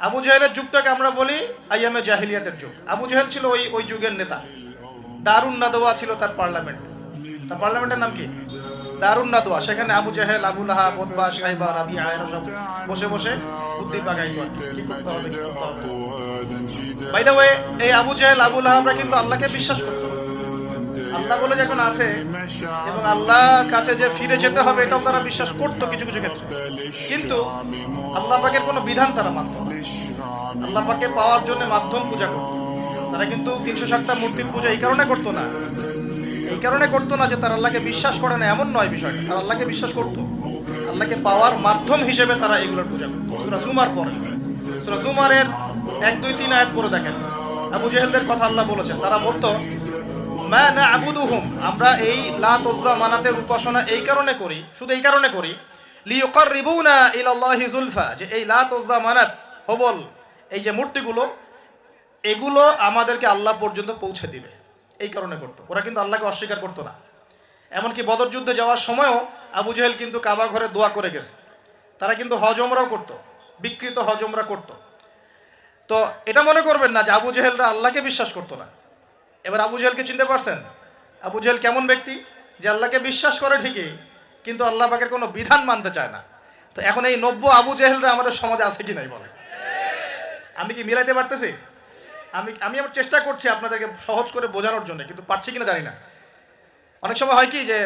আবু জেহেলের যুগটাকে আমরা বলি আইয়ামে জাহিলিয়াতের যুগ। আবু জেহেল ছিল ওই যুগের নেতা। দারুন নাদওয়া ছিল তার পার্লামেন্ট। তার পার্লামেন্টের নাম কি? দারুন নাদওয়া। সেখানে আবু জেহেল, আবু লাহাব, উতবা, শাইবা, রাবিআ এরা সব বসে বসে বুদ্ধি বাগাইতো আর কি করতে হবে কি করতে হবে। বাই দ্য ওয়ে, এই আবু জেহেল, আবু লাহাবরা কিন্তু আল্লাহকে বিশ্বাস করতো। আল্লাহ বলে যখন আছে এবং আল্লাহর কাছে যে ফিরে যেতে হবে এটাও তারা বিশ্বাস করতো কিছু কিছু ক্ষেত্রে। কিন্তু আল্লাহ পাকের কোনো বিধান তারা মানত না। আল্লাহ পাকে পাওয়ার জন্য মাধ্যম পূজা করতো। তারা কিন্তু 360টা মূর্তির পূজা এই কারণে করতো না, যে তারা আল্লাহকে বিশ্বাস করে না এমন নয় বিষয়টা। তারা আল্লাহকে বিশ্বাস করতো, আল্লাহকে পাওয়ার মাধ্যম হিসেবে তারা এগুলোর পূজা করতো। সূরা জুমার পরে, সূরা জুমারের 1, 2, 3 আয়াত পরে দেখেন আবু জেহেলদের কথা আল্লাহ বলেছেন। তারা বলতো মা না'বুদুহুম, আমরা এই লাত উজ্জা মানাতের উপাসনা এই কারণে করি, শুধু এই কারণে করি লিইউকাররিবুনা ইলাল্লাহি যুলফা, যে এই লাত উজ্জা মানাত হবল এই যে মূর্তিগুলো এগুলো আমাদেরকে আল্লাহ পর্যন্ত পৌঁছে দিবে, এই কারণে করতো। ওরা কিন্তু আল্লাহকে অস্বীকার করতো না। এমনকি বদর যুদ্ধে যাওয়ার সময়ও আবু জেহেল কিন্তু কাবা ঘরে দোয়া করে গেছে। তারা কিন্তু হজ ওমরাও করতো, বিকৃত হজ ওমরা করতো। তো এটা মনে করবেন না যে আবু জেহেলরা আল্লাহকে বিশ্বাস করতো না। এবার আবু জেহেলকে চিনতে পারছেন? আবু জেহেল কেমন ব্যক্তি? যে আল্লাহকে বিশ্বাস করে ঠিকই, কিন্তু আল্লাহ পাকের কোনো বিধান মানতে চায় না। তো এখন এই 90 আবু জেহেলরা আমাদের সমাজে আছে কি নাই বলে? আমি কি মিলাইতে পারতেছি? আমি আমার চেষ্টা করছি আপনাদেরকে সহজ করে বোঝানোর জন্য, কিন্তু পারছি কিনা জানি না। অনেক সময় হয় কি যে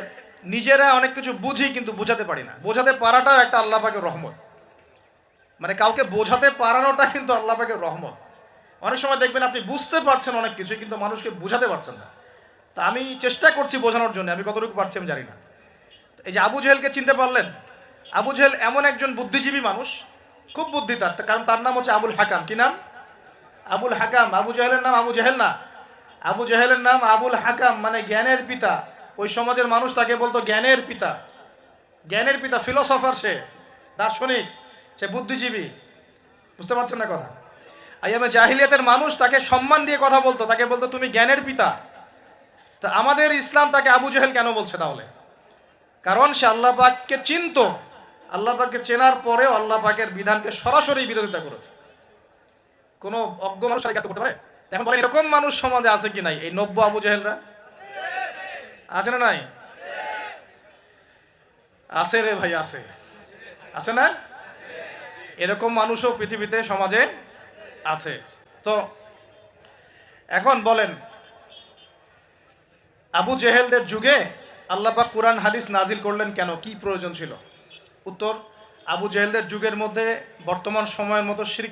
নিজেরা অনেক কিছু বুঝি কিন্তু বোঝাতে পারি না। বোঝাতে পারাটাও একটা আল্লাহ পাকের রহমত। মানে কাউকে বোঝাতে পারানোটা কিন্তু আল্লাহ পাকের রহমত। অনেক সময় দেখবেন আপনি বুঝতে পারছেন অনেক কিছু, কিন্তু মানুষকে বোঝাতে পারছেন না। তা আমি চেষ্টা করছি বোঝানোর জন্য, আমি কতটুকু পারছি আমি জানি না। এই যে আবু জেহেলকে চিনতে পারলেন? আবু জেহেল এমন একজন বুদ্ধিজীবী মানুষ, খুব বুদ্ধি তার, কারণ তার নাম হচ্ছে আবুল হাকাম। কি নাম? আবুল হাকাম। আবু জেহেলের নাম আবু জেহেল না, আবু জেহেলের নাম আবুল হাকাম, মানে জ্ঞানের পিতা। ওই সমাজের মানুষ তাকে বলতো জ্ঞানের পিতা। জ্ঞানের পিতা, ফিলোসফার, সে দার্শনিক, সে বুদ্ধিজীবী। বুঝতে পারছেন না কথা? আইয়ামে জাহিলিয়াতের মানুষ তাকে সম্মান দিয়ে কথা বলতো, তাকে বলতো তুমি জ্ঞানের পিতা। তা আমাদের ইসলাম তাকে আবু জেহেল কেন বলছে তাহলে? কারণ সে আল্লাহ পাককে চিনতো, আল্লাহ পাককে চেনার পরেও আল্লাহ পাকের বিধানকে সরাসরি বিরোধিতা করেছে। কোনো অজ্ঞ মানুষ কাজ করতে পারে? এখন বলেন এরকম মানুষ সমাজে আছে কি নাই? এই 90 আবু জেহেলরা আছে না নাই? আছে রে ভাই, আছে, আছে না? এরকম মানুষও পৃথিবীতে সমাজে আছে। তো এখন বলেন আবু জেহেলদের যুগে আল্লাহ পাক কুরআন হাদিস নাজিল করলেন কেন? কি প্রয়োজন ছিল? উত্তর, আবু জেহেলদের যুগের মধ্যে বর্তমান সময়ের মতো শিরক